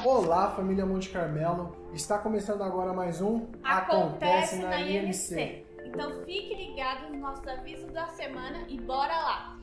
Olá, família Monte Carmelo! Está começando agora mais um Acontece na IMC. Então fique ligado nos nossos avisos da semana e bora lá!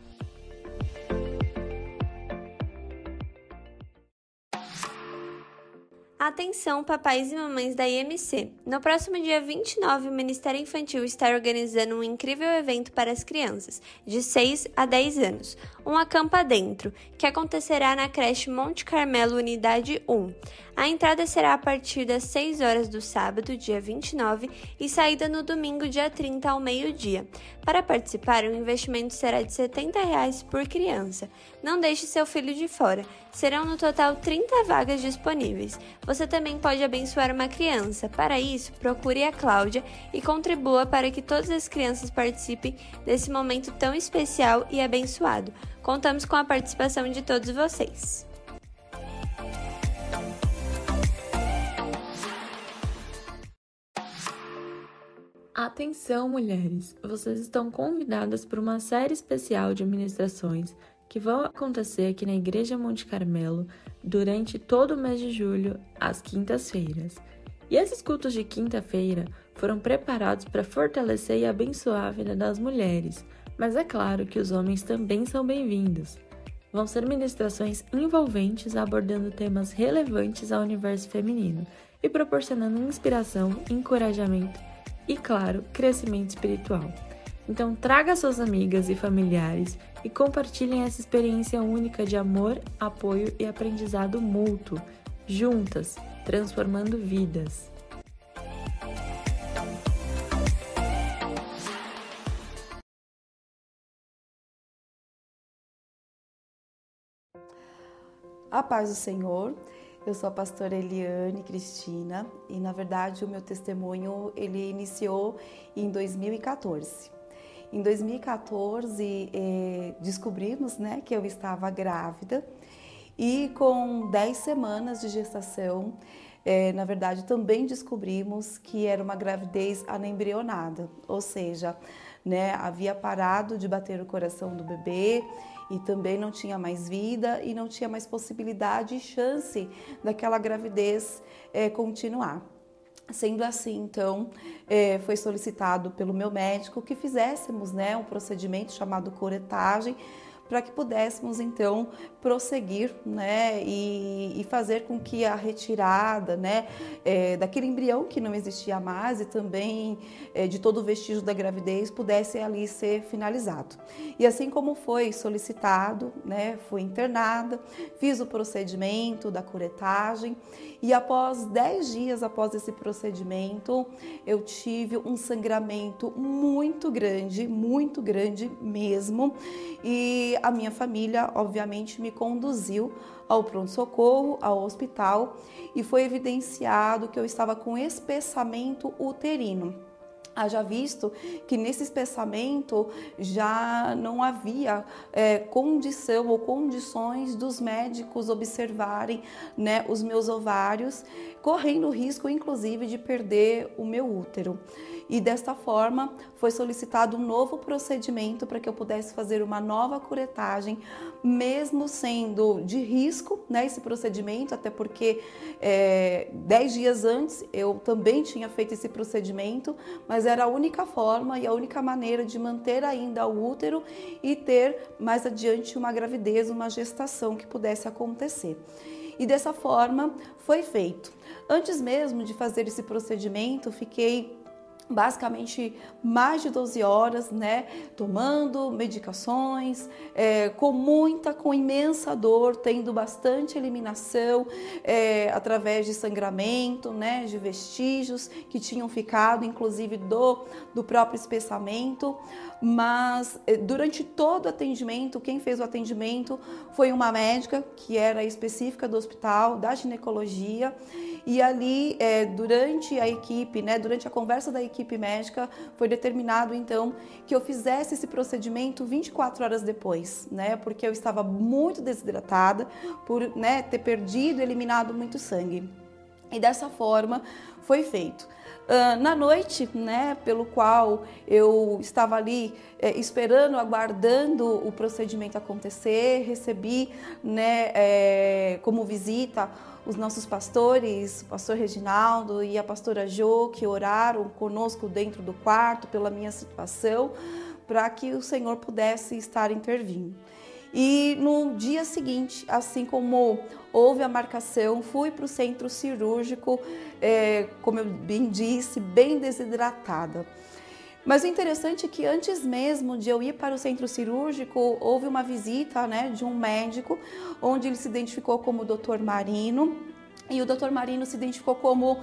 Atenção, papais e mamães da IMC! No próximo dia 29, o Ministério Infantil está organizando um incrível evento para as crianças, de 6 a 10 anos, um Acampa Dentro, que acontecerá na creche Monte Carmelo, Unidade 1. A entrada será a partir das 6 horas do sábado, dia 29, e saída no domingo, dia 30, ao meio-dia. Para participar, o investimento será de R$ 70 por criança. Não deixe seu filho de fora. Serão no total 30 vagas disponíveis. Você também pode abençoar uma criança. Para isso, procure a Cláudia e contribua para que todas as crianças participem desse momento tão especial e abençoado. Contamos com a participação de todos vocês. Atenção, mulheres! Vocês estão convidadas para uma série especial de ministrações que vão acontecer aqui na Igreja Monte Carmelo durante todo o mês de julho, às quintas-feiras. E esses cultos de quinta-feira foram preparados para fortalecer e abençoar a vida das mulheres, mas é claro que os homens também são bem-vindos. Vão ser ministrações envolventes abordando temas relevantes ao universo feminino e proporcionando inspiração, encorajamento e, claro, crescimento espiritual. Então traga suas amigas e familiares e compartilhem essa experiência única de amor, apoio e aprendizado mútuo, juntas, transformando vidas. A paz do Senhor, eu sou a pastora Eliane Cristina e, na verdade, o meu testemunho ele iniciou em 2014. Em 2014, descobrimos, que eu estava grávida e com 10 semanas de gestação, na verdade, também descobrimos que era uma gravidez anembrionada, ou seja, havia parado de bater o coração do bebê e também não tinha mais vida e não tinha mais possibilidade e chance daquela gravidez continuar. Sendo assim, então, foi solicitado pelo meu médico que fizéssemos um procedimento chamado curetagem, para que pudéssemos então prosseguir e fazer com que a retirada daquele embrião que não existia mais e também de todo o vestígio da gravidez pudesse ali ser finalizado. E assim como foi solicitado, fui internada, fiz o procedimento da curetagem e após 10 dias após esse procedimento eu tive um sangramento muito grande mesmo, e a minha família, obviamente, me conduziu ao pronto-socorro, ao hospital, e foi evidenciado que eu estava com espessamento uterino. Haja visto que nesse espessamento já não havia condição ou condições dos médicos observarem os meus ovários, correndo o risco, inclusive, de perder o meu útero. E desta forma foi solicitado um novo procedimento para que eu pudesse fazer uma nova curetagem, mesmo sendo de risco esse procedimento, até porque 10 dias antes eu também tinha feito esse procedimento, mas era a única forma e a única maneira de manter ainda o útero e ter mais adiante uma gravidez, uma gestação que pudesse acontecer. E dessa forma foi feito. Antes mesmo de fazer esse procedimento, fiquei basicamente mais de 12 horas, tomando medicações, com imensa dor, tendo bastante eliminação, através de sangramento, de vestígios que tinham ficado, inclusive do próprio espessamento. Mas durante todo o atendimento, quem fez o atendimento foi uma médica que era específica do hospital, da ginecologia, e ali durante a equipe, durante a conversa da equipe médica, foi determinado então que eu fizesse esse procedimento 24 horas depois, porque eu estava muito desidratada por ter perdido, eliminado muito sangue. E dessa forma foi feito. Na noite, né, pelo qual eu estava ali esperando, aguardando o procedimento acontecer, recebi, né, como visita os nossos pastores, o pastor Reginaldo e a pastora Jo, que oraram conosco dentro do quarto pela minha situação, para que o Senhor pudesse estar intervindo. E no dia seguinte, assim como houve a marcação, fui para o centro cirúrgico, como eu bem disse, bem desidratada. Mas o interessante é que antes mesmo de eu ir para o centro cirúrgico, houve uma visita, né, de um médico, onde ele se identificou como Dr. Marino. E o Dr. Marino se identificou como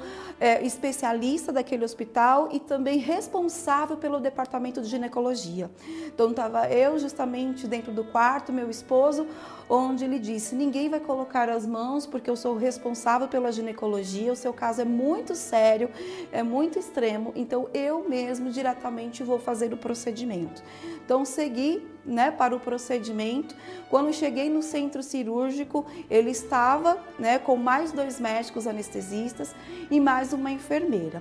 especialista daquele hospital e também responsável pelo departamento de ginecologia. Então estava eu justamente dentro do quarto, meu esposo, onde ele disse: ninguém vai colocar as mãos porque eu sou responsável pela ginecologia, o seu caso é muito sério, é muito extremo, então eu mesmo diretamente vou fazer o procedimento. Então segui, né, para o procedimento. Quando cheguei no centro cirúrgico, ele estava, né, com mais 2 médicos anestesistas e mais uma enfermeira.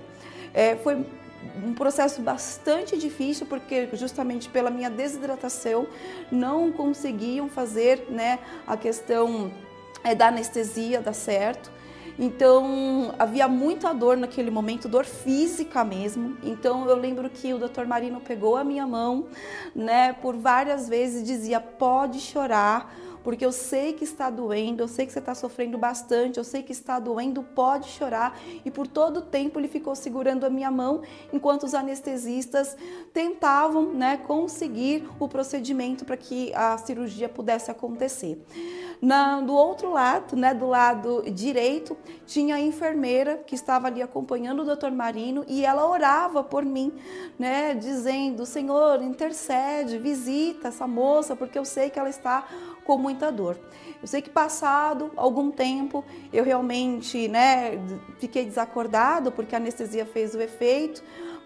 Foi um processo bastante difícil, porque justamente pela minha desidratação não conseguiam fazer, né, a questão da anestesia dar certo. Então, havia muita dor naquele momento, dor física mesmo. Então, eu lembro que o Dr. Marino pegou a minha mão, né, por várias vezes e dizia: pode chorar, porque eu sei que está doendo, eu sei que você está sofrendo bastante, eu sei que está doendo, pode chorar. E por todo o tempo ele ficou segurando a minha mão, enquanto os anestesistas tentavam, né, conseguir o procedimento para que a cirurgia pudesse acontecer. Do outro lado, né, do lado direito, tinha a enfermeira que estava ali acompanhando o Dr. Marino e ela orava por mim, né, dizendo: Senhor, intercede, visita essa moça, porque eu sei que ela está com muita dor. Eu sei que passado algum tempo eu realmente, né, fiquei desacordado porque a anestesia fez o efeito.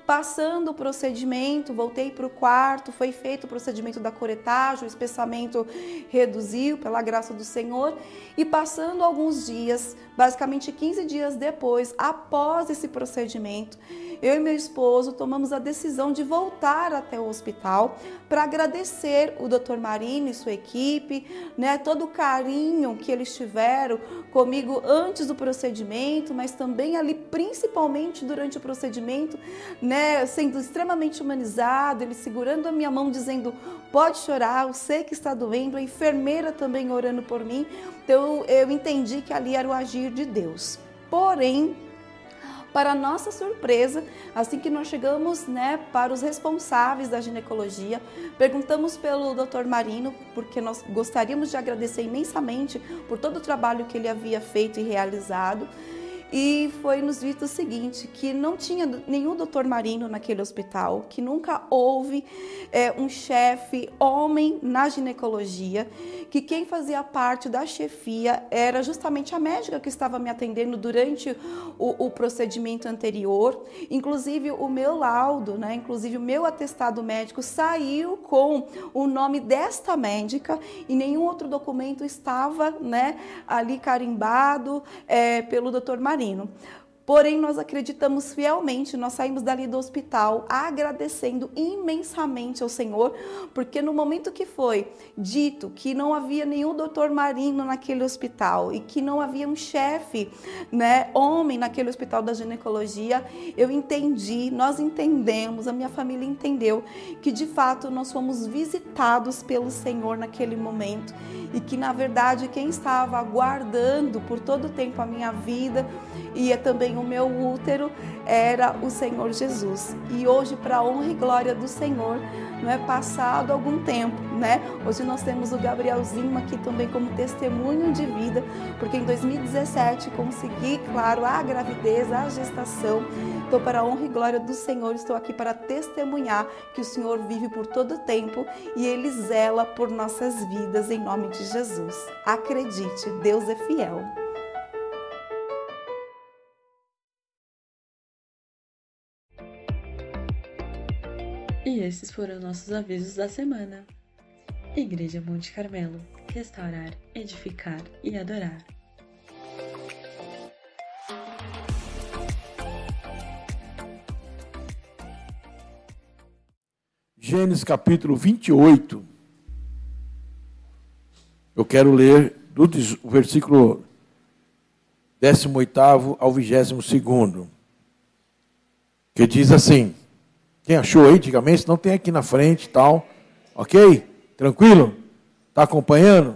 Passando o procedimento, voltei para o quarto, foi feito o procedimento da curetagem, o espessamento reduziu pela graça do Senhor. E passando alguns dias, basicamente 15 dias depois, após esse procedimento, eu e meu esposo tomamos a decisão de voltar até o hospital para agradecer o Dr. Marino e sua equipe, né, todo o carinho que eles tiveram comigo antes do procedimento, mas também ali principalmente durante o procedimento, né, sendo extremamente humanizado, ele segurando a minha mão dizendo: pode chorar, eu sei que está doendo, a enfermeira também orando por mim. Então eu entendi que ali era o agir de Deus. Porém, para nossa surpresa, assim que nós chegamos, né, para os responsáveis da ginecologia, perguntamos pelo Dr. Marino, porque nós gostaríamos de agradecer imensamente por todo o trabalho que ele havia feito e realizado. E foi nos dito o seguinte, que não tinha nenhum Dr. Marino naquele hospital, que nunca houve um chefe homem na ginecologia, que quem fazia parte da chefia era justamente a médica que estava me atendendo durante o procedimento anterior. Inclusive o meu laudo, né, inclusive o meu atestado médico saiu com o nome desta médica e nenhum outro documento estava, né, ali carimbado pelo Dr. Marino. Porém, nós acreditamos fielmente, nós saímos dali do hospital agradecendo imensamente ao Senhor, porque no momento que foi dito que não havia nenhum Dr. Marino naquele hospital e que não havia um chefe, né, homem naquele hospital da ginecologia, eu entendi, nós entendemos, a minha família entendeu que de fato nós fomos visitados pelo Senhor naquele momento e que na verdade quem estava aguardando por todo o tempo a minha vida e também o meu útero era o Senhor Jesus. E hoje, para a honra e glória do Senhor, não é passado algum tempo, né? Hoje nós temos o Gabrielzinho aqui também como testemunho de vida, porque em 2017 consegui, claro, a gravidez, a gestação. Então, para a honra e glória do Senhor, estou aqui para testemunhar que o Senhor vive por todo o tempo e Ele zela por nossas vidas em nome de Jesus. Acredite, Deus é fiel. E esses foram nossos avisos da semana. Igreja Monte Carmelo. Restaurar, edificar e adorar. Gênesis capítulo 28. Eu quero ler do versículo 18º ao 22º, que diz assim, quem achou aí, diga amém, senão tem aqui na frente e tal, ok? Tranquilo? Está acompanhando?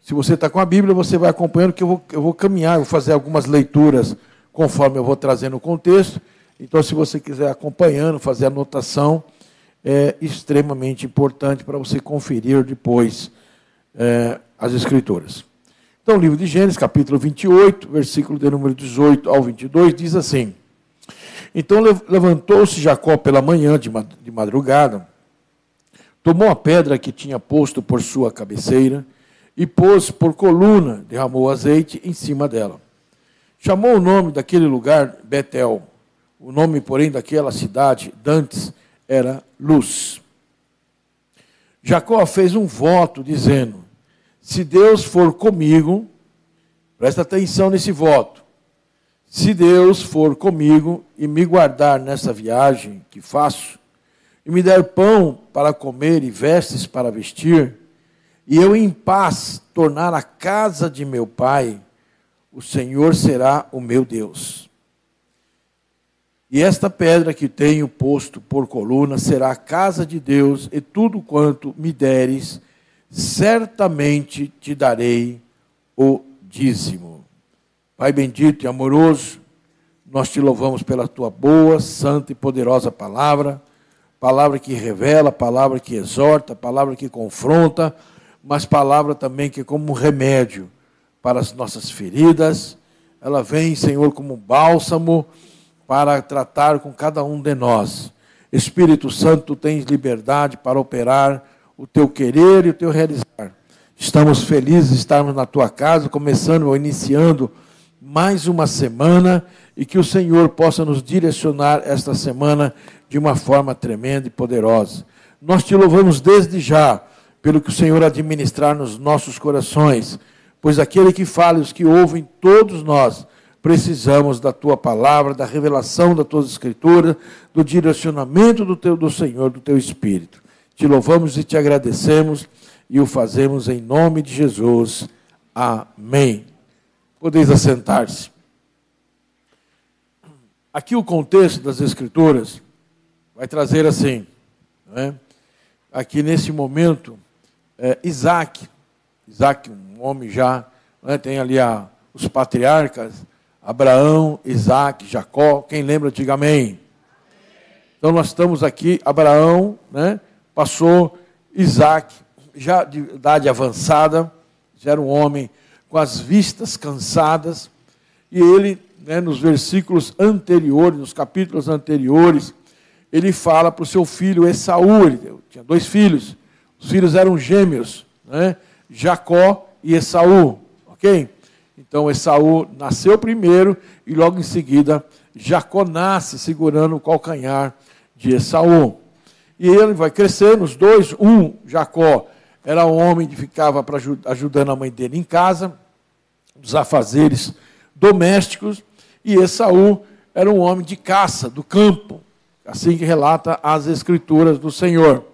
Se você está com a Bíblia, você vai acompanhando, que eu vou caminhar, eu vou fazer algumas leituras conforme eu vou trazendo o contexto. Então, se você quiser acompanhando, fazer anotação, é extremamente importante para você conferir depois as Escrituras. Então, o livro de Gênesis, capítulo 28, versículo de número 18 ao 22, diz assim, então levantou-se Jacó pela manhã de madrugada, tomou a pedra que tinha posto por sua cabeceira e pôs por coluna, derramou azeite em cima dela. Chamou o nome daquele lugar Betel. O nome, porém, daquela cidade, dantes, era Luz. Jacó fez um voto, dizendo, se Deus for comigo, presta atenção nesse voto, se Deus for comigo e me guardar nessa viagem que faço, e me der pão para comer e vestes para vestir, e eu em paz tornar a casa de meu pai, o Senhor será o meu Deus. E esta pedra que tenho posto por coluna será a casa de Deus, e tudo quanto me deres, certamente te darei o dízimo. Pai bendito e amoroso, nós te louvamos pela tua boa, santa e poderosa palavra, palavra que revela, palavra que exorta, palavra que confronta, mas palavra também que é como um remédio para as nossas feridas. Ela vem, Senhor, como um bálsamo para tratar com cada um de nós. Espírito Santo, tu tens liberdade para operar o teu querer e o teu realizar. Estamos felizes de estarmos na tua casa, começando ou iniciando mais uma semana, e que o Senhor possa nos direcionar esta semana de uma forma tremenda e poderosa. Nós te louvamos desde já, pelo que o Senhor administrar nos nossos corações, pois aquele que fala e os que ouvem, todos nós, precisamos da tua palavra, da revelação das tuas escrituras, do direcionamento do Senhor, do teu Espírito. Te louvamos e te agradecemos, e o fazemos em nome de Jesus. Amém. Podeis assentar-se. Aqui o contexto das Escrituras vai trazer assim, não é? Aqui nesse momento, Isaac, um homem já, não é? Tem ali os patriarcas, Abraão, Isaac, Jacó, quem lembra, diga amém. Então nós estamos aqui, Abraão, né? Passou, Isaac, já de idade avançada, já era um homem com as vistas cansadas, e ele, né, nos versículos anteriores, nos capítulos anteriores, ele fala para o seu filho Esaú, ele tinha 2 filhos, os filhos eram gêmeos, né, Jacó e Esaú, ok? Então Esaú nasceu primeiro, e logo em seguida, Jacó nasce segurando o calcanhar de Esaú. E ele vai crescendo, os dois, Jacó, era um homem que ficava ajudando a mãe dele em casa, dos afazeres domésticos, e Esaú era um homem de caça, do campo, assim que relata as Escrituras do Senhor.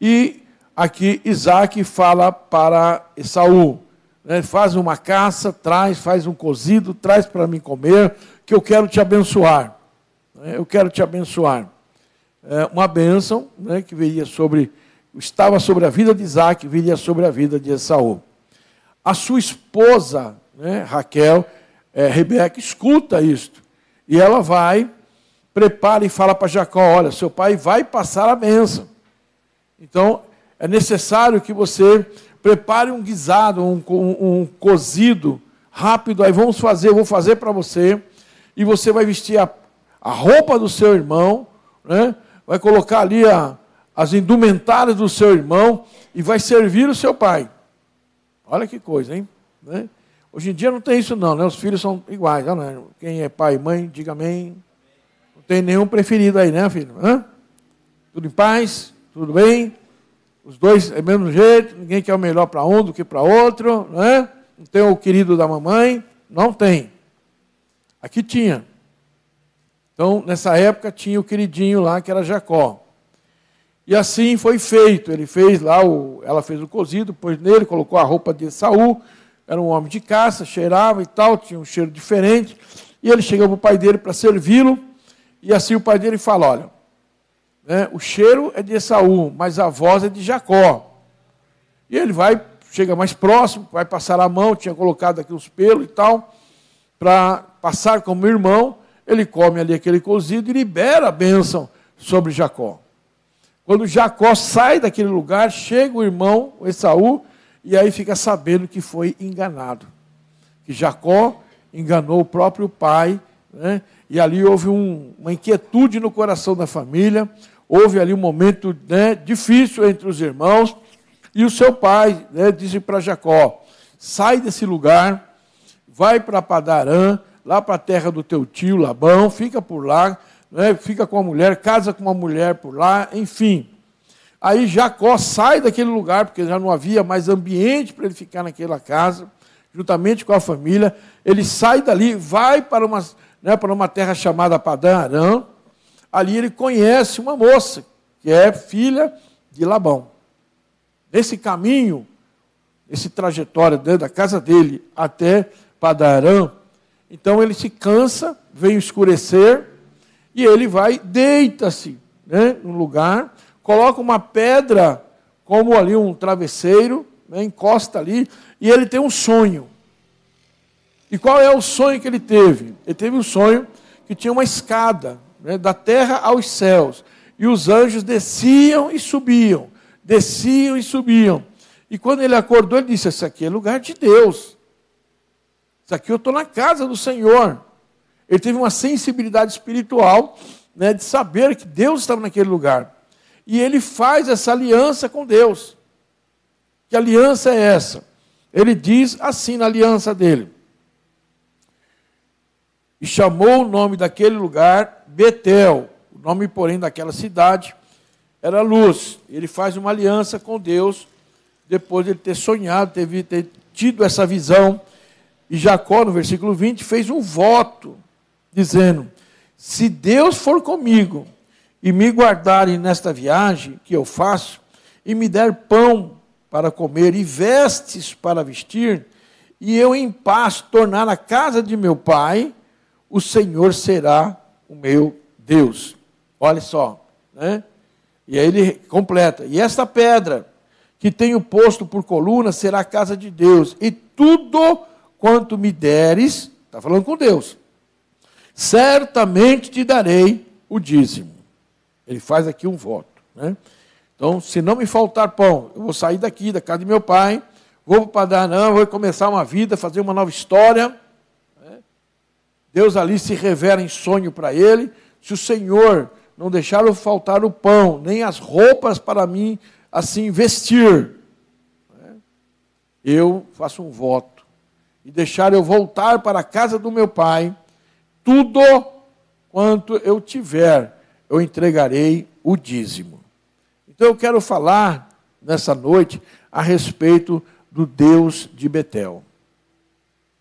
E aqui Isaac fala para Esaú, né, faz uma caça, faz um cozido, traz para mim comer, que eu quero te abençoar. Eu quero te abençoar. Uma bênção, né, que estava sobre a vida de Isaac, viria sobre a vida de Esaú. A sua esposa, né, Raquel, Rebeca, escuta isto. E ela vai, prepara e fala para Jacó, olha, seu pai vai passar a bênção. Então, é necessário que você prepare um guisado, um cozido rápido, aí eu vou fazer para você, e você vai vestir a roupa do seu irmão, né, vai colocar ali as indumentárias do seu irmão, e vai servir o seu pai. Olha que coisa, hein? Né? Hoje em dia não tem isso não, né? Os filhos são iguais. Né? Quem é pai e mãe, diga amém. Não tem nenhum preferido aí, né, filho? Hã? Tudo em paz? Tudo bem? Os dois é do mesmo jeito, ninguém quer o melhor para um do que para outro, não é? Não tem o querido da mamãe? Não tem. Aqui tinha. Então, nessa época, tinha o queridinho lá, que era Jacó. E assim foi feito. Ele fez lá, ela fez o cozido, pôs nele, colocou a roupa de Esaú. Era um homem de caça, cheirava e tal, tinha um cheiro diferente. E ele chegou para o pai dele para servi-lo. E assim o pai dele fala, olha, né, o cheiro é de Esaú, mas a voz é de Jacó. E ele chega mais próximo, vai passar a mão, tinha colocado aqui os pelos e tal, para passar como irmão. Ele come ali aquele cozido e libera a bênção sobre Jacó. Quando Jacó sai daquele lugar, chega o irmão, o Esaú, e aí fica sabendo que foi enganado. Que Jacó enganou o próprio pai, né? E ali houve uma inquietude no coração da família, houve ali um momento, né, difícil entre os irmãos, e o seu pai, né, disse para Jacó, sai desse lugar, vai para Padarã, lá para a terra do teu tio Labão, fica por lá, né, fica com a mulher, casa com uma mulher por lá, enfim. Aí Jacó sai daquele lugar, porque já não havia mais ambiente para ele ficar naquela casa, juntamente com a família. Ele sai dali, vai para uma terra chamada Padã Arã. Ali ele conhece uma moça, que é filha de Labão. Nesse caminho, esse trajetória dentro da casa dele até Padã Arã, então ele se cansa, vem escurecer, e ele vai, deita-se, né, num lugar, coloca uma pedra como ali um travesseiro, né, encosta ali, e ele tem um sonho. E qual é o sonho que ele teve? Ele teve um sonho que tinha uma escada, né, da terra aos céus, e os anjos desciam e subiam, desciam e subiam. E quando ele acordou, ele disse, esse aqui é lugar de Deus. Isso aqui eu estou na casa do Senhor. Ele teve uma sensibilidade espiritual, né, de saber que Deus estava naquele lugar. E ele faz essa aliança com Deus. Que aliança é essa? Ele diz assim na aliança dele. E chamou o nome daquele lugar Betel. O nome, porém, daquela cidade era Luz. Ele faz uma aliança com Deus, depois de ele ter sonhado, ter tido essa visão. E Jacó, no versículo 20, fez um voto, dizendo, se Deus for comigo e me guardarem nesta viagem que eu faço, e me der pão para comer e vestes para vestir, e eu em paz tornar a casa de meu pai, o Senhor será o meu Deus. Olha só, né? E aí ele completa, e esta pedra que tenho posto por coluna será a casa de Deus, e tudo quanto me deres, está falando com Deus, certamente te darei o dízimo. Ele faz aqui um voto, né? Então, se não me faltar pão, eu vou sair daqui, da casa de meu pai, vou para Padarã, vou começar uma vida, fazer uma nova história. Né? Deus ali se revela em sonho para ele. Se o Senhor não deixar eu faltar o pão, nem as roupas para mim assim vestir, né? Eu faço um voto. E deixar eu voltar para a casa do meu pai, tudo quanto eu tiver, eu entregarei o dízimo. Então eu quero falar nessa noite a respeito do Deus de Betel.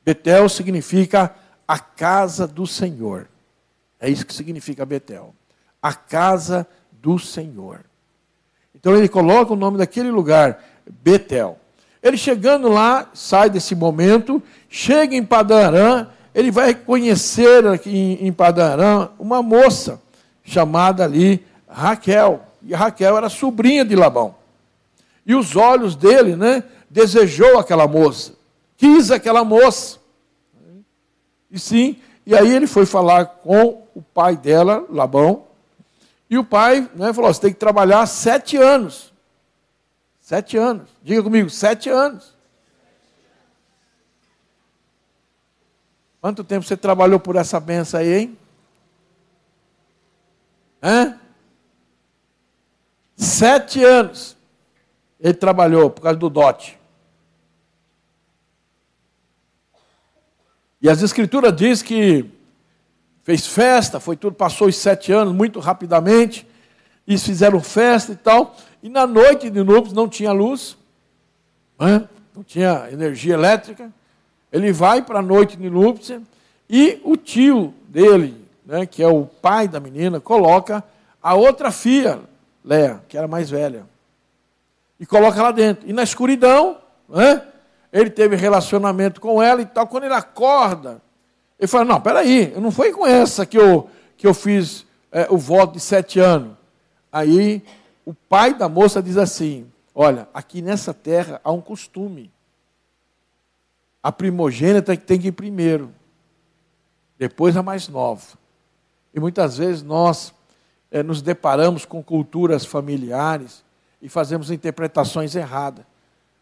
Betel significa a casa do Senhor. É isso que significa Betel. A casa do Senhor. Então ele coloca o nome daquele lugar, Betel. Ele chegando lá, sai desse momento, chega em Padã Arã, ele vai conhecer aqui em Padã Arã uma moça chamada ali Raquel. E Raquel era sobrinha de Labão. E os olhos dele, né, desejou aquela moça, quis aquela moça. E sim, e aí ele foi falar com o pai dela, Labão, e o pai, né, falou, você tem que trabalhar 7 anos. 7 anos. Diga comigo, 7 anos. Quanto tempo você trabalhou por essa benção aí, hein? 7 anos. Ele trabalhou por causa do dote. E as escrituras dizem que fez festa, foi tudo, passou os 7 anos muito rapidamente. Eles fizeram festa e tal. E na noite de núpcias não tinha luz, né? Não tinha energia elétrica. Ele vai para a noite de núpcias e o tio dele, né, que é o pai da menina, coloca a outra filha Léa, que era mais velha. E coloca lá dentro. E na escuridão, né, ele teve relacionamento com ela e tal. Quando ele acorda, ele fala, não, peraí, não foi com essa que eu fiz o voto de 7 anos. Aí o pai da moça diz assim, olha, aqui nessa terra há um costume. A primogênita tem que ir primeiro. Depois a mais nova. E muitas vezes nós nos deparamos com culturas familiares e fazemos interpretações erradas.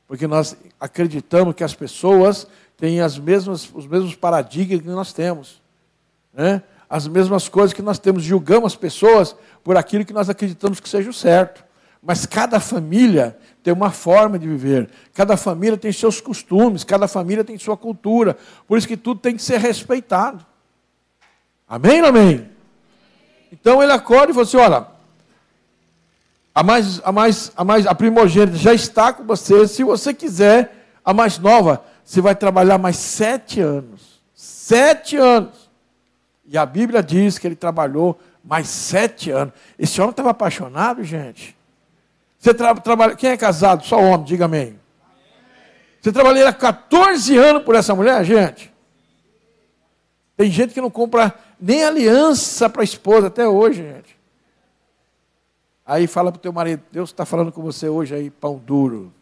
Porque nós acreditamos que as pessoas têm os mesmos paradigmas que nós temos. Né? As mesmas coisas que nós temos. Julgamos as pessoas por aquilo que nós acreditamos que seja o certo. Mas cada família tem uma forma de viver. Cada família tem seus costumes. Cada família tem sua cultura. Por isso que tudo tem que ser respeitado. Amém ou amém? Então ele acorda e fala assim, olha, a primogênita já está com você. Se você quiser, a mais nova, você vai trabalhar mais 7 anos. 7 anos. E a Bíblia diz que ele trabalhou mais 7 anos. Esse homem estava apaixonado, gente. Você trabalha. Quem é casado? Só homem, diga amém. Você trabalhou 14 anos por essa mulher, gente? Tem gente que não compra nem aliança para a esposa até hoje, gente. Aí fala para o teu marido, Deus está falando com você hoje aí, pão duro.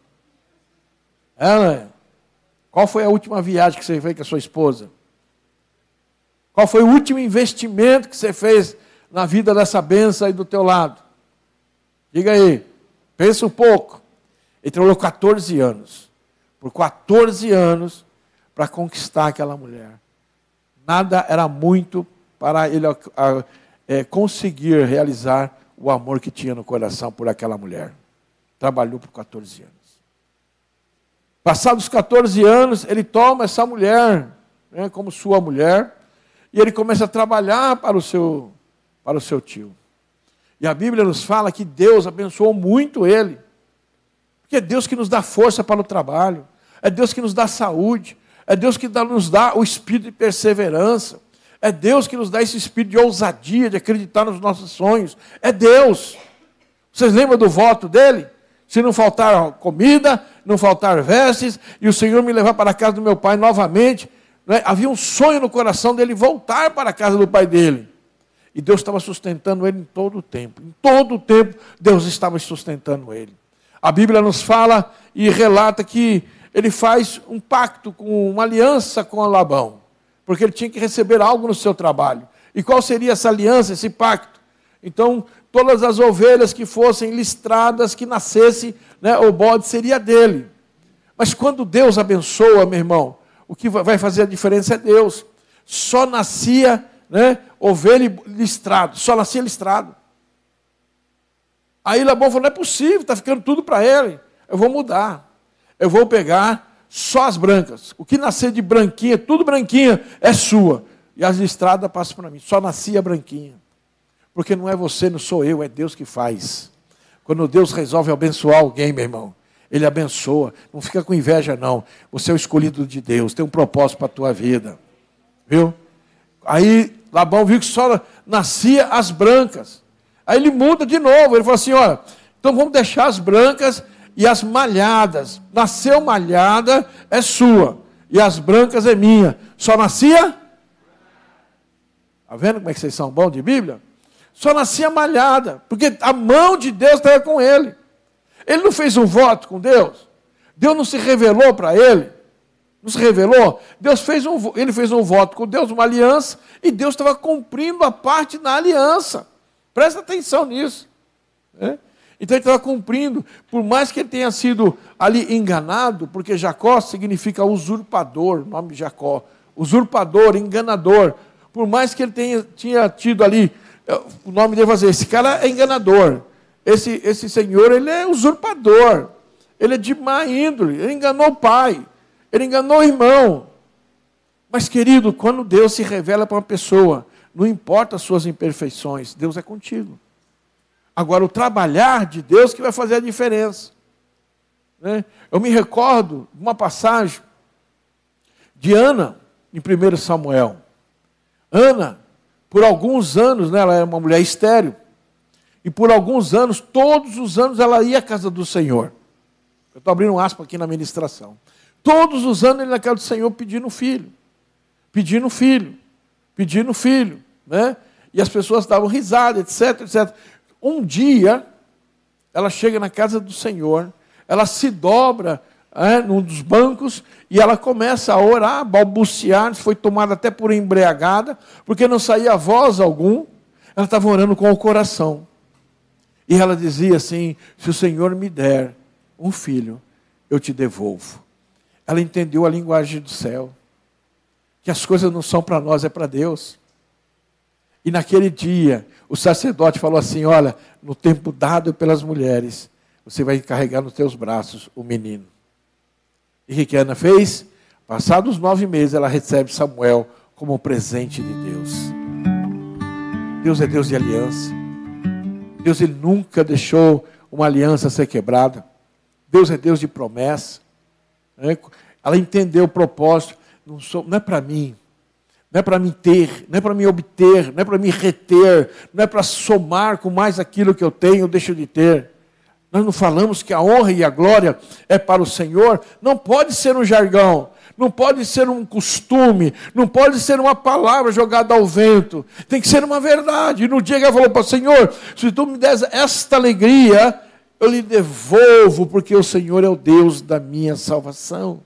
Qual foi a última viagem que você fez com a sua esposa? Qual foi o último investimento que você fez na vida dessa benção aí do teu lado? Diga aí, pensa um pouco. Ele trabalhou 14 anos. Por 14 anos para conquistar aquela mulher. Nada era muito para ele conseguir realizar o amor que tinha no coração por aquela mulher. Trabalhou por 14 anos. Passados 14 anos, ele toma essa mulher, né, como sua mulher, e ele começa a trabalhar para o seu tio. E a Bíblia nos fala que Deus abençoou muito ele. Porque é Deus que nos dá força para o trabalho. É Deus que nos dá saúde. É Deus que nos dá o espírito de perseverança. É Deus que nos dá esse espírito de ousadia, de acreditar nos nossos sonhos. É Deus. Vocês lembram do voto dele? Se não faltar comida, não faltar vestes, e o Senhor me levar para a casa do meu pai novamente. Né? Havia um sonho no coração dele voltar para a casa do pai dele. E Deus estava sustentando ele em todo o tempo. Em todo o tempo, Deus estava sustentando ele. A Bíblia nos fala e relata que ele faz um pacto, uma aliança com Labão, porque ele tinha que receber algo no seu trabalho. E qual seria essa aliança, esse pacto? Então, todas as ovelhas que fossem listradas, que nascesse, né, o bode seria dele. Mas quando Deus abençoa, meu irmão, o que vai fazer a diferença é Deus. Só nascia, né, ovelha listrado, só nascia listrado. Aí Labão falou, não é possível, está ficando tudo para ele. Eu vou mudar. Eu vou pegar só as brancas. O que nascer de branquinha, tudo branquinha, é sua. E as listradas passam para mim. Só nascia branquinha. Porque não é você, não sou eu, é Deus que faz. Quando Deus resolve abençoar alguém, meu irmão, Ele abençoa. Não fica com inveja, não. Você é o escolhido de Deus, tem um propósito para a tua vida. Viu? Aí Labão viu que só nascia as brancas. Aí ele muda de novo. Ele falou assim, olha, então vamos deixar as brancas e as malhadas. Nasceu malhada, é sua. E as brancas é minha. Só nascia? Está vendo como é que vocês são bons de Bíblia? Só nascia malhada. Porque a mão de Deus estava com ele. Ele não fez um voto com Deus. Deus não se revelou para ele. Não se revelou? Ele fez um voto com Deus, uma aliança. E Deus estava cumprindo a parte da aliança. Presta atenção nisso. Né? Então ele estava cumprindo, por mais que ele tenha sido ali enganado, porque Jacó significa usurpador, o nome de Jacó, usurpador, enganador, por mais que ele tinha tido ali, o nome dele vai dizer, esse cara é enganador, esse senhor, ele é usurpador, ele é de má índole, ele enganou o pai, ele enganou o irmão. Mas querido, quando Deus se revela para uma pessoa, não importa as suas imperfeições, Deus é contigo. Agora, o trabalhar de Deus que vai fazer a diferença. Né? Eu me recordo de uma passagem de Ana, em 1 Samuel. Ana, por alguns anos, né, ela era uma mulher estéril. E por alguns anos, todos os anos, ela ia à casa do Senhor. Eu estou abrindo um aspa aqui na ministração. Todos os anos ele ia na casa do Senhor pedindo filho. Pedindo filho. Pedindo filho. Né? E as pessoas davam risada, etc, etc. Um dia, ela chega na casa do Senhor, ela se dobra num dos bancos e ela começa a orar, balbuciar, foi tomada até por embriagada, porque não saía voz algum. Ela estava orando com o coração. E ela dizia assim: se o Senhor me der um filho, eu te devolvo. Ela entendeu a linguagem do céu. Que as coisas não são para nós, é para Deus. E naquele dia, o sacerdote falou assim: olha, no tempo dado pelas mulheres, você vai carregar nos teus braços o menino. E o que Ana fez? Passados 9 meses, ela recebe Samuel como um presente de Deus. Deus é Deus de aliança. Deus, ele nunca deixou uma aliança ser quebrada. Deus é Deus de promessa. Ela entendeu o propósito. Não é para mim. Não é para me ter, não é para me obter, não é para me reter, não é para somar com mais aquilo que eu tenho ou deixo de ter. Nós não falamos que a honra e a glória é para o Senhor? Não pode ser um jargão, não pode ser um costume, não pode ser uma palavra jogada ao vento. Tem que ser uma verdade. E no dia que ela falou para o Senhor: se tu me des esta alegria, eu lhe devolvo, porque o Senhor é o Deus da minha salvação.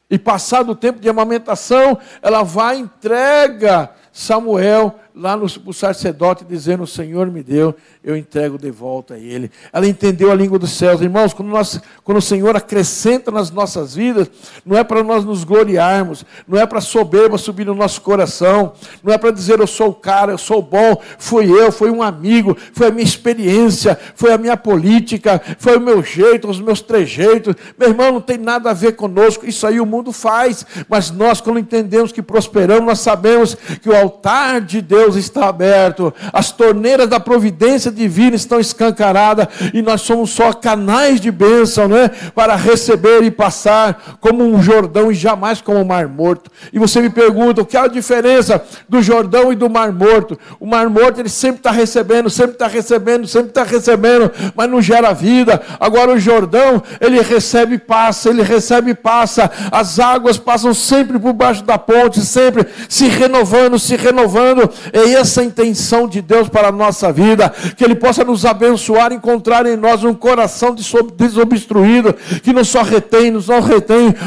E passado o tempo de amamentação, ela vai e entrega Samuel lá no sacerdote, dizendo: o Senhor me deu, eu entrego de volta a ele. Ela entendeu a língua dos céus. Irmãos, quando o Senhor acrescenta nas nossas vidas, não é para nós nos gloriarmos, não é para soberba subir no nosso coração, não é para dizer: eu sou o cara, eu sou bom, foi um amigo, foi a minha experiência, foi a minha política, foi o meu jeito, os meus trejeitos. Meu irmão, não tem nada a ver conosco, isso aí o mundo faz, mas nós, quando entendemos que prosperamos, nós sabemos que o altar de Deus está aberto, as torneiras da providência divina estão escancaradas, e nós somos só canais de bênção, né, para receber e passar como um Jordão e jamais como um Mar Morto. E você me pergunta: o que é a diferença do Jordão e do Mar Morto? O Mar Morto, ele sempre está recebendo, sempre está recebendo, sempre está recebendo, mas não gera vida. Agora o Jordão, ele recebe e passa, ele recebe e passa. As águas passam sempre por baixo da ponte, sempre se renovando, se renovando. É essa a intenção de Deus para a nossa vida, que Ele possa nos abençoar, encontrar em nós um coração desobstruído, que não só retém,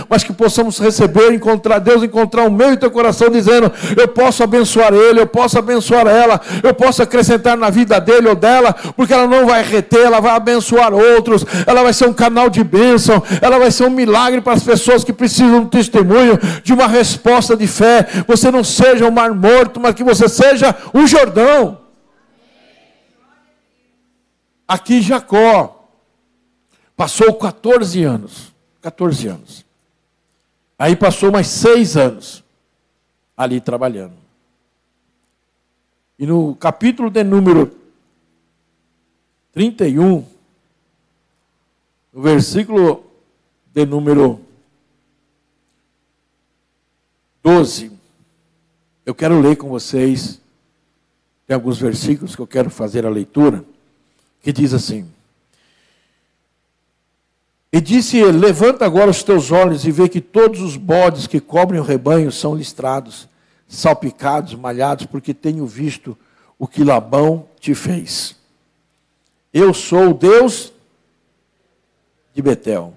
mas que possamos receber, Deus encontrar o meu e teu coração, dizendo: eu posso abençoar ele, eu posso abençoar ela, eu posso acrescentar na vida dele ou dela, porque ela não vai reter, ela vai abençoar outros, ela vai ser um canal de bênção, ela vai ser um milagre para as pessoas que precisam de um testemunho, de uma resposta de fé. Você não seja um Mar Morto, mas que você seja um Jordão. Aqui Jacó passou 14 anos. Aí passou mais 6 anos ali trabalhando. E no capítulo de número 31, no versículo de número 12, eu quero ler com vocês, tem alguns versículos que eu quero fazer a leitura, que diz assim: e disse ele: levanta agora os teus olhos e vê que todos os bodes que cobrem o rebanho são listrados, salpicados, malhados, porque tenho visto o que Labão te fez. Eu sou o Deus de Betel,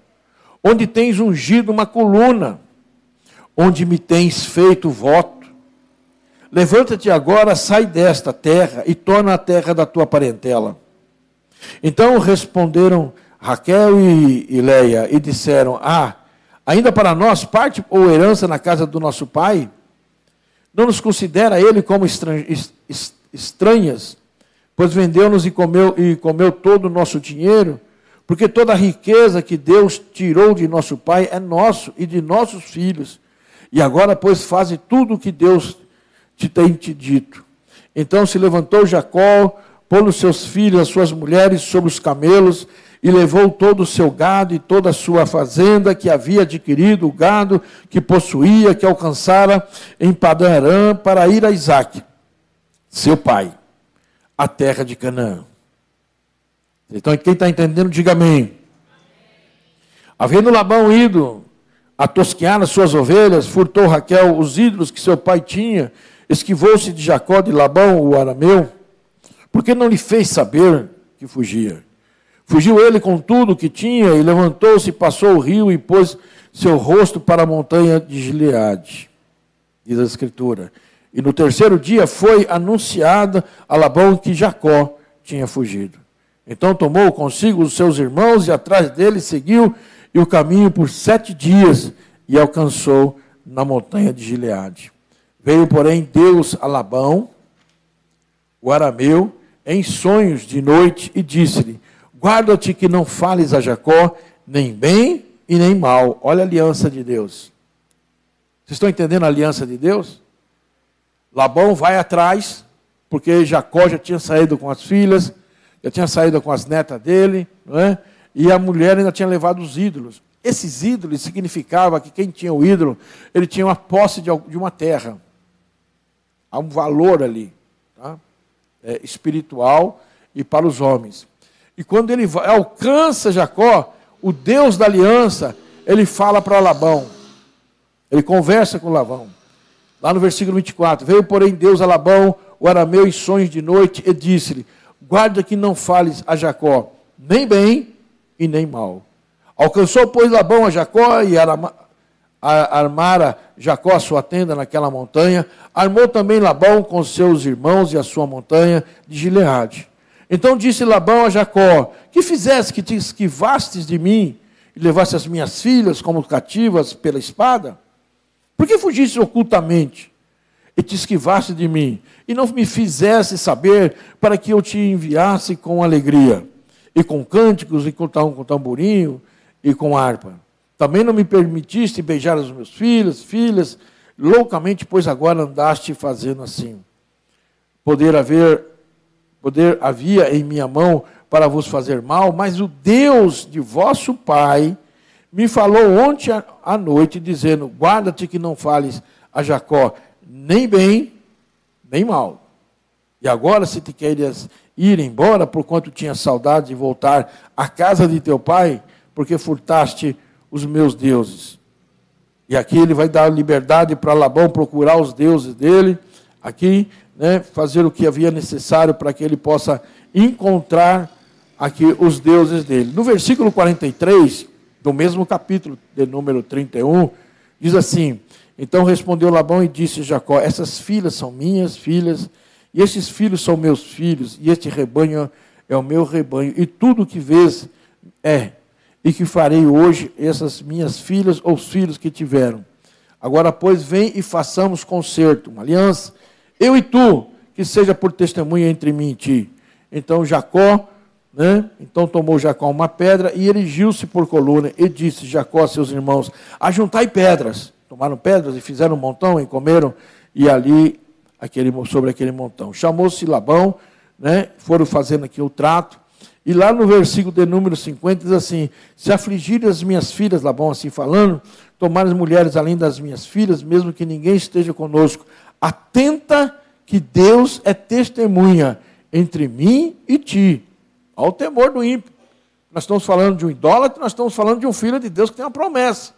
onde tens ungido uma coluna, onde me tens feito voto. Levanta-te agora, sai desta terra e torna a terra da tua parentela. Então responderam Raquel e Leia e disseram: ainda para nós parte ou herança na casa do nosso pai? Não nos considera ele como estranhas, pois vendeu-nos e comeu todo o nosso dinheiro, porque toda a riqueza que Deus tirou de nosso pai é nosso e de nossos filhos. E agora, pois, faze tudo o que Deus te tem te dito. Então se levantou Jacó, pôs os seus filhos, as suas mulheres sobre os camelos, e levou todo o seu gado e toda a sua fazenda que havia adquirido, o gado que possuía, que alcançara em Padã Arã, para ir a Isaque, seu pai. a terra de Canaã. Então, quem está entendendo, diga amém. Havendo Labão ido a tosquear as suas ovelhas, furtou Raquel os ídolos que seu pai tinha, esquivou-se de Jacó de Labão, o arameu, porque não lhe fez saber que fugia. Fugiu ele com tudo o que tinha, e levantou-se, passou o rio, e pôs seu rosto para a montanha de Gileade, diz a Escritura. E no terceiro dia foi anunciada a Labão que Jacó tinha fugido. Então tomou consigo os seus irmãos, e atrás dele seguiu e o caminho por 7 dias, e alcançou na montanha de Gileade. Veio, porém, Deus a Labão, o arameu, em sonhos de noite, e disse-lhe: guarda-te que não fales a Jacó, nem bem e nem mal. Olha a aliança de Deus. Vocês estão entendendo a aliança de Deus? Labão vai atrás, porque Jacó já tinha saído com as filhas, já tinha saído com as netas dele, não é? E a mulher ainda tinha levado os ídolos. Esses ídolos significavam que quem tinha o ídolo, ele tinha uma posse de uma terra. Há um valor ali, tá? Espiritual e para os homens. E quando ele alcança Jacó, o Deus da aliança, ele fala para Labão. Ele conversa com Labão. Lá no versículo 24. Veio, porém, Deus a Labão, o arameu, em sonhos de noite, e disse-lhe: guarda que não fales a Jacó, nem bem e nem mal. Alcançou, pois, Labão a Jacó, e armara Jacó a sua tenda naquela montanha. Armou também Labão com seus irmãos e a sua montanha de Gileade. Então disse Labão a Jacó: que fizeste que te esquivastes de mim e levaste as minhas filhas como cativas pela espada? Por que fugiste ocultamente e te esquivaste de mim, e não me fizesse saber, para que eu te enviasse com alegria, e com cânticos, e com tamborim, e com harpa? Também não me permitiste beijar os meus filhas, loucamente, pois agora andaste fazendo assim. Poder havia em minha mão para vos fazer mal, mas o Deus de vosso pai me falou ontem à noite, dizendo: guarda-te que não fales a Jacó, nem bem, nem mal. E agora, se te queres ir embora, porquanto tinha saudade de voltar à casa de teu pai, porque furtaste os meus deuses. E aqui ele vai dar liberdade para Labão procurar os deuses dele, aqui, né, fazer o que havia necessário para que ele possa encontrar aqui os deuses dele. No versículo 43, do mesmo capítulo, de número 31, diz assim: então respondeu Labão e disse a Jacó: essas filhas são minhas filhas, e estes filhos são meus filhos, e este rebanho é o meu rebanho, e tudo o que vês e que farei hoje essas minhas filhas ou os filhos que tiveram. Agora, pois, vem e façamos concerto, uma aliança, eu e tu, que seja por testemunha entre mim e ti. Então Jacó, então tomou Jacó uma pedra e erigiu-se por coluna, e disse Jacó a seus irmãos: ajuntai pedras. Tomaram pedras e fizeram um montão e comeram, e ali, sobre aquele montão. Chamou-se Labão, foram fazendo aqui o trato. E lá no versículo de número 50 diz assim: se afligirem as minhas filhas, Labão assim falando, tomar as mulheres além das minhas filhas, mesmo que ninguém esteja conosco, atenta que Deus é testemunha entre mim e ti. Olha o temor do ímpio. Nós estamos falando de um idólatra, nós estamos falando de um filho de Deus que tem uma promessa.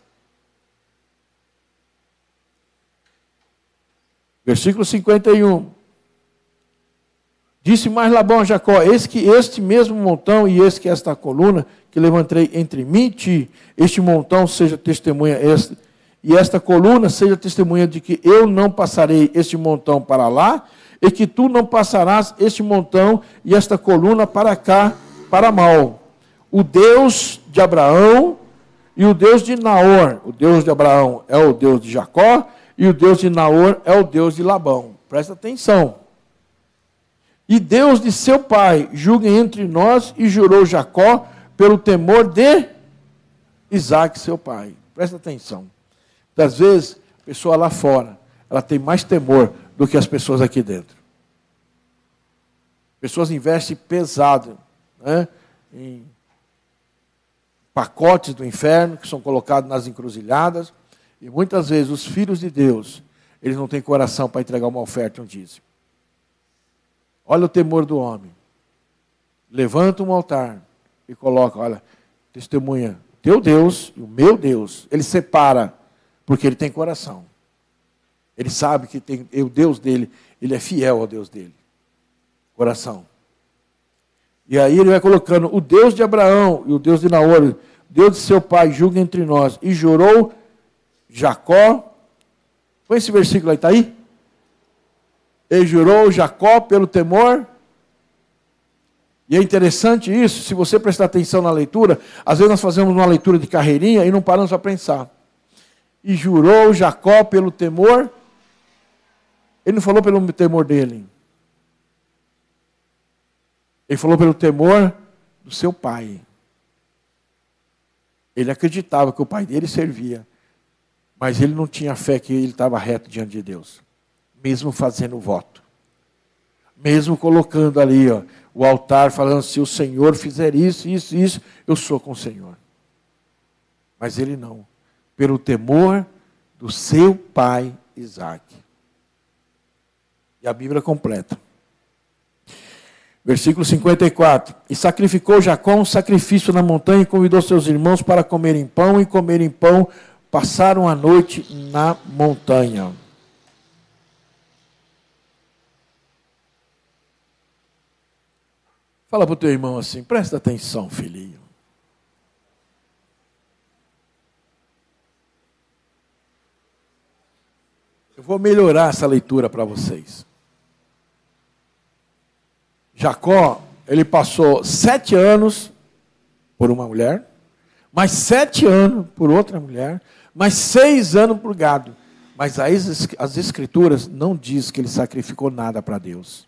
Versículo 51. Disse mais Labão a Jacó: eis que este mesmo montão e eis que esta coluna que levantei entre mim e ti, este montão seja testemunha, e esta coluna seja testemunha de que eu não passarei este montão para lá, e que tu não passarás este montão e esta coluna para cá, para mal. O Deus de Abraão e o Deus de Naor. O Deus de Abraão é o Deus de Jacó, e o Deus de Naor é o Deus de Labão. Presta atenção. E Deus de seu pai julgue entre nós, e jurou Jacó pelo temor de Isaque, seu pai. Presta atenção. Às vezes, a pessoa lá fora, ela tem mais temor do que as pessoas aqui dentro. Pessoas investem pesado, em pacotes do inferno, que são colocados nas encruzilhadas, e muitas vezes os filhos de Deus, eles não têm coração para entregar uma oferta e um dízimo. Olha o temor do homem. Levanta um altar e coloca, olha, testemunha, teu Deus e o meu Deus. Ele separa, porque ele tem coração. Ele sabe que tem, o Deus dele, ele é fiel ao Deus dele. Coração. E aí ele vai colocando o Deus de Abraão e o Deus de Naor, Deus de seu pai, julga entre nós. E jurou Jacó. Põe esse versículo aí, está aí? E jurou Jacó pelo temor. E é interessante isso, se você prestar atenção na leitura, às vezes nós fazemos uma leitura de carreirinha e não paramos para pensar. E jurou Jacó pelo temor. Ele não falou pelo temor dele. Ele falou pelo temor do seu pai. Ele acreditava que o pai dele servia, mas ele não tinha fé que ele estava reto diante de Deus, mesmo fazendo o voto, mesmo colocando ali o altar, falando, se o Senhor fizer isso, isso, isso, eu sou com o Senhor. Mas ele não, pelo temor do seu pai Isaque. E a Bíblia completa. Versículo 54. E sacrificou Jacó um sacrifício na montanha e convidou seus irmãos para comerem pão, e comerem pão, passaram a noite na montanha. Fala para o teu irmão assim, presta atenção, filhinho. Eu vou melhorar essa leitura para vocês. Jacó, ele passou 7 anos por uma mulher, mais 7 anos por outra mulher, mais 6 anos por gado. Mas as escrituras não diz que ele sacrificou nada para Deus.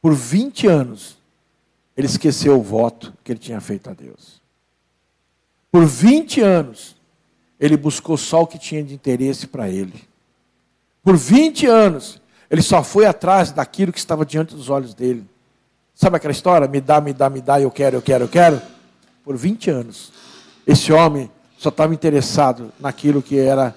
Por 20 anos, ele esqueceu o voto que ele tinha feito a Deus. Por 20 anos, ele buscou só o que tinha de interesse para ele. Por 20 anos, ele só foi atrás daquilo que estava diante dos olhos dele. Sabe aquela história? Me dá, me dá, me dá, eu quero, eu quero, eu quero. Por 20 anos, esse homem só estava interessado naquilo que era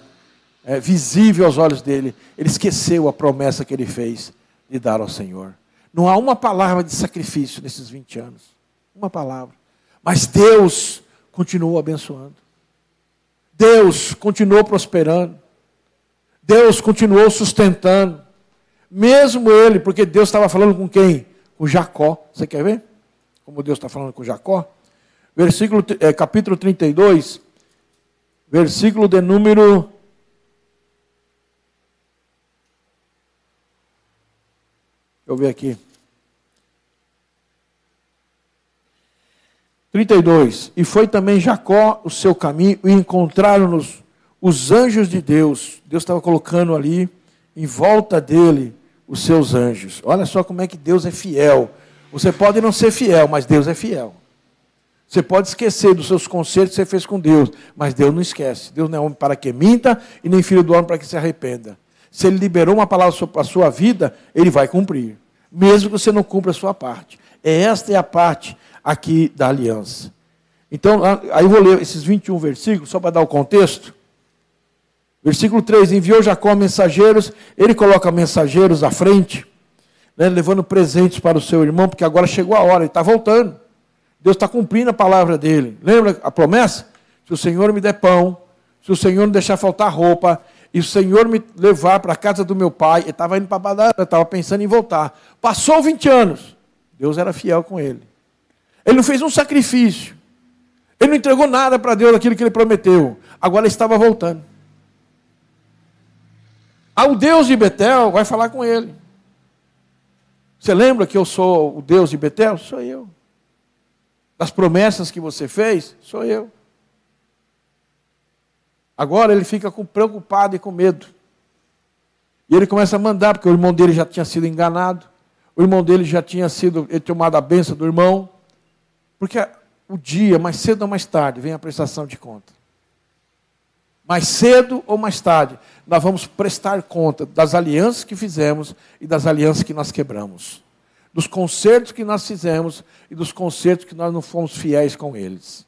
visível aos olhos dele. Ele esqueceu a promessa que ele fez de dar ao Senhor. Não há uma palavra de sacrifício nesses 20 anos. Uma palavra. Mas Deus continuou abençoando. Deus continuou prosperando. Deus continuou sustentando. Mesmo ele, porque Deus estava falando com quem? Com Jacó. Você quer ver? Como Deus está falando com Jacó? Capítulo 32, versículo de número... Deixa eu ver aqui. 32. E foi também Jacó o seu caminho, e encontraram-nos os anjos de Deus. Deus estava colocando ali, em volta dele, os seus anjos. Olha só como é que Deus é fiel. Você pode não ser fiel, mas Deus é fiel. Você pode esquecer dos seus conselhos que você fez com Deus, mas Deus não esquece. Deus não é homem para que minta, e nem filho do homem para que se arrependa. Se Ele liberou uma palavra sobre a sua vida, Ele vai cumprir. Mesmo que você não cumpra a sua parte. Esta é a parte aqui da aliança. Então, aí eu vou ler esses 21 versículos, só para dar o contexto. Versículo 3, enviou Jacó mensageiros, ele coloca mensageiros à frente, né, levando presentes para o seu irmão, porque agora chegou a hora, ele está voltando. Deus está cumprindo a palavra dele. Lembra a promessa? Se o Senhor me der pão, se o Senhor não deixar faltar roupa, e o Senhor me levar para a casa do meu pai, ele estava indo para a padaria, estava pensando em voltar. Passou 20 anos, Deus era fiel com ele. Ele não fez um sacrifício, ele não entregou nada para Deus daquilo que ele prometeu, agora ele estava voltando. O Deus de Betel vai falar com ele. Você lembra que eu sou o Deus de Betel? Sou eu. Das promessas que você fez, sou eu. Agora ele fica preocupado e com medo. E ele começa a mandar, porque o irmão dele já tinha sido enganado. O irmão dele já tinha tomado a bênção do irmão. Porque o dia, mais cedo ou mais tarde, vem a prestação de conta. Mais cedo ou mais tarde, nós vamos prestar conta das alianças que fizemos e das alianças que nós quebramos. Dos concertos que nós fizemos e dos concertos que nós não fomos fiéis com eles.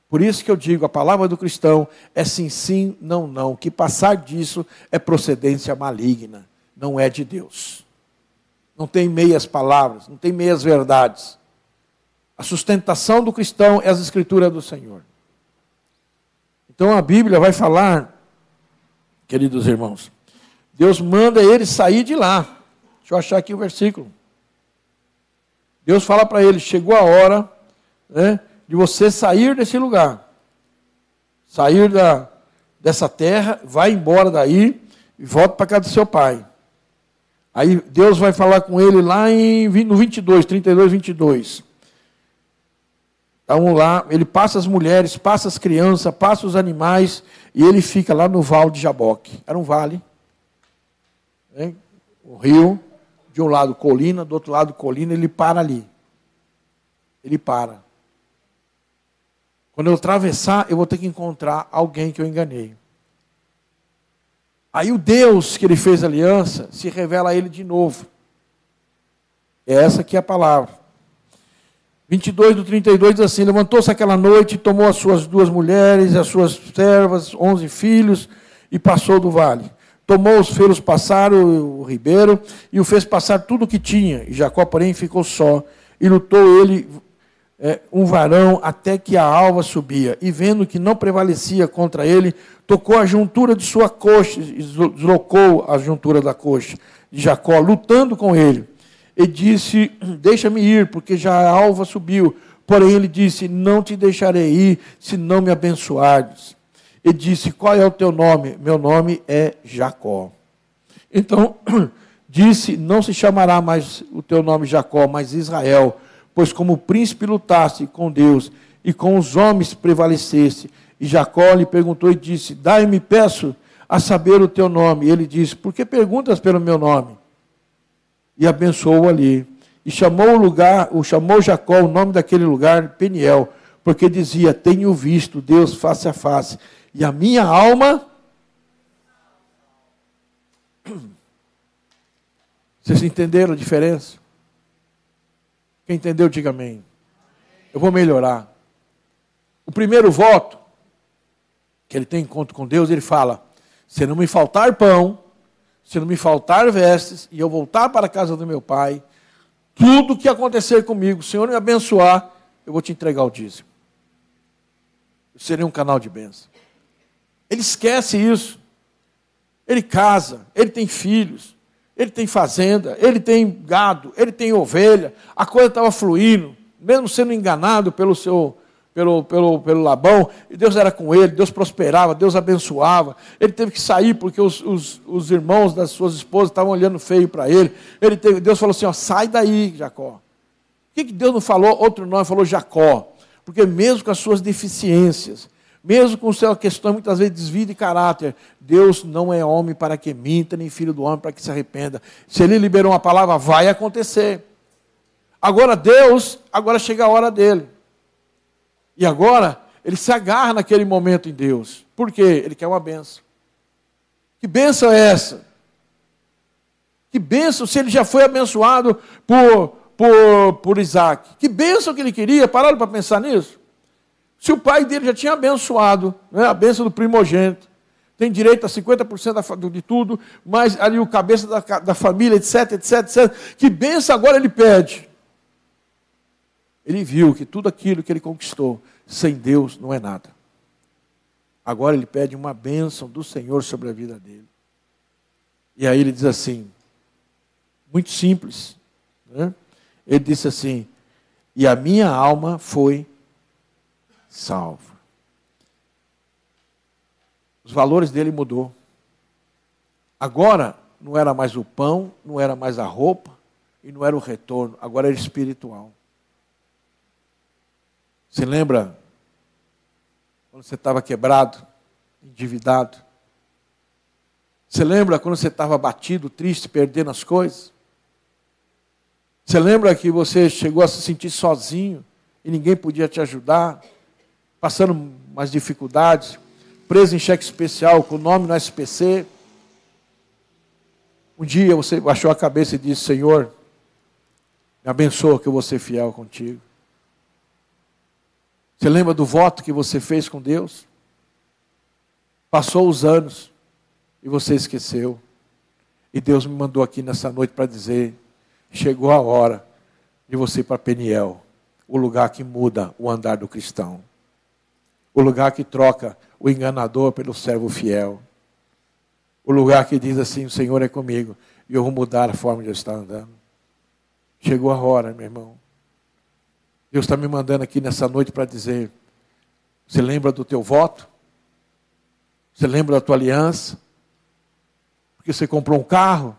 Por isso que eu digo, a palavra do cristão é sim, sim, não, não. Que passar disso é procedência maligna, não é de Deus. Não tem meias palavras, não tem meias verdades. A sustentação do cristão é as escrituras do Senhor. Então a Bíblia vai falar, queridos irmãos, Deus manda ele sair de lá. Deixa eu achar aqui o versículo. Deus fala para ele, chegou a hora, né, de você sair desse lugar. Sair dessa terra, vai embora daí e volta para casa do seu pai. Aí Deus vai falar com ele lá no 22, 32, 22. Então lá, ele passa as mulheres, passa as crianças, passa os animais, e ele fica lá no Vale de Jaboque. Era um vale, né? O rio, de um lado colina, do outro lado colina, ele para ali. Ele para. Quando eu atravessar, eu vou ter que encontrar alguém que eu enganei. Aí o Deus que ele fez aliança, se revela a ele de novo. É essa aqui a palavra. 22 do 32 diz assim, levantou-se aquela noite, tomou as suas 2 mulheres, as suas servas, 11 filhos, e passou do vale. Tomou os filhos, passaram o ribeiro, e o fez passar tudo o que tinha. E Jacó, porém, ficou só. E lutou ele, um varão, até que a alva subia. E vendo que não prevalecia contra ele, tocou a juntura de sua coxa, deslocou a juntura da coxa de Jacó, lutando com ele. E disse, deixa-me ir, porque já a alva subiu. Porém ele disse, não te deixarei ir, se não me abençoares. E disse, qual é o teu nome? Meu nome é Jacó. Então, disse, não se chamará mais o teu nome Jacó, mas Israel, pois como príncipe lutaste com Deus, e com os homens prevaleceste. E Jacó lhe perguntou e disse, dai-me, peço, a saber o teu nome. E ele disse, por que perguntas pelo meu nome? E abençoou ali. E chamou Jacó o nome daquele lugar, Peniel, porque dizia, tenho visto Deus face a face, e a minha alma... Vocês entenderam a diferença? Quem entendeu, diga amém. Eu vou melhorar. O primeiro voto, que ele tem encontro com Deus, ele fala, se não me faltar pão, se não me faltar vestes, e eu voltar para a casa do meu pai, tudo que acontecer comigo, o Senhor me abençoar, eu vou te entregar o dízimo. Eu serei um canal de bênção. Ele esquece isso. Ele casa, ele tem filhos, ele tem fazenda, ele tem gado, ele tem ovelha, a coisa estava fluindo, mesmo sendo enganado pelo Labão, e Deus era com ele, Deus prosperava, Deus abençoava. Ele teve que sair porque os irmãos das suas esposas estavam olhando feio para ele. Deus falou assim, ó, sai daí, Jacó. Por que Deus não falou outro nome, falou Jacó? Porque mesmo com as suas deficiências, mesmo com sua questão, muitas vezes, desvio de caráter, Deus não é homem para que minta, nem filho do homem para que se arrependa. Se ele liberou uma palavra, vai acontecer. Agora chega a hora dele. E agora, ele se agarra naquele momento em Deus. Por quê? Ele quer uma bênção. Que bênção é essa? Que bênção se ele já foi abençoado por Isaac? Que bênção que ele queria? Pararam para pensar nisso? Se o pai dele já tinha abençoado, né, a bênção do primogênito, tem direito a 50% de tudo, mas ali o cabeça da família, etc, etc, etc. Que bênção agora ele pede? Ele viu que tudo aquilo que ele conquistou, sem Deus, não é nada. Agora ele pede uma bênção do Senhor sobre a vida dele. E aí ele diz assim, muito simples, né? Ele disse assim, e a minha alma foi salva. Os valores dele mudou. Agora, não era mais o pão, não era mais a roupa, e não era o retorno, agora era espiritual. Você lembra quando você estava quebrado, endividado? Você lembra quando você estava abatido, triste, perdendo as coisas? Você lembra que você chegou a se sentir sozinho e ninguém podia te ajudar? Passando umas dificuldades, preso em cheque especial, com o nome no SPC. Um dia você baixou a cabeça e disse, Senhor, me abençoa que eu vou ser fiel contigo. Você lembra do voto que você fez com Deus? Passou os anos e você esqueceu. E Deus me mandou aqui nessa noite para dizer, chegou a hora de você ir para Peniel, o lugar que muda o andar do cristão, o lugar que troca o enganador pelo servo fiel, o lugar que diz assim, o Senhor é comigo, e eu vou mudar a forma de eu estar andando. Chegou a hora, meu irmão. Deus está me mandando aqui nessa noite para dizer, você lembra do teu voto? Você lembra da tua aliança? Porque você comprou um carro?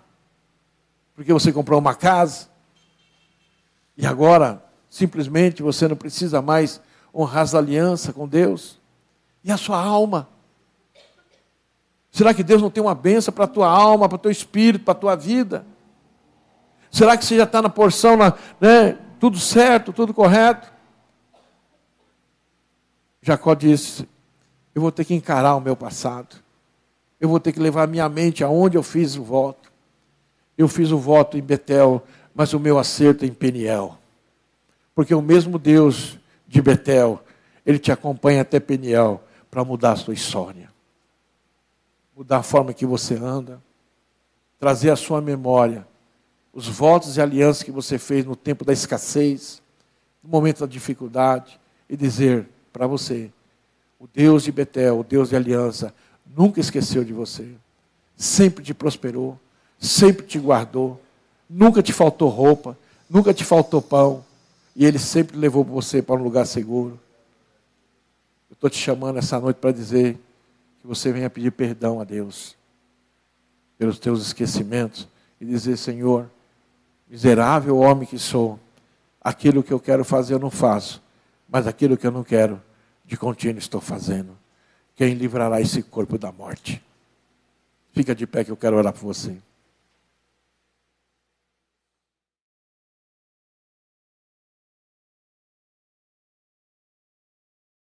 Porque você comprou uma casa? E agora, simplesmente, você não precisa mais honrar as alianças com Deus? E a sua alma? Será que Deus não tem uma bênção para a tua alma, para o teu espírito, para a tua vida? Será que você já está na porção, tudo certo, tudo correto? Jacó disse, eu vou ter que encarar o meu passado. Eu vou ter que levar a minha mente aonde eu fiz o voto. Eu fiz o voto em Betel, mas o meu acerto é em Peniel. Porque o mesmo Deus de Betel, Ele te acompanha até Peniel para mudar a sua história. Mudar a forma que você anda. Trazer à sua memória os votos e alianças que você fez no tempo da escassez, no momento da dificuldade, e dizer para você, o Deus de Betel, o Deus de aliança, nunca esqueceu de você. Sempre te prosperou, sempre te guardou, nunca te faltou roupa, nunca te faltou pão, e Ele sempre levou você para um lugar seguro. Eu estou te chamando essa noite para dizer que você venha pedir perdão a Deus pelos teus esquecimentos e dizer, Senhor, miserável homem que sou, aquilo que eu quero fazer eu não faço, mas aquilo que eu não quero, de contínuo estou fazendo. Quem livrará esse corpo da morte? Fica de pé que eu quero orar por você.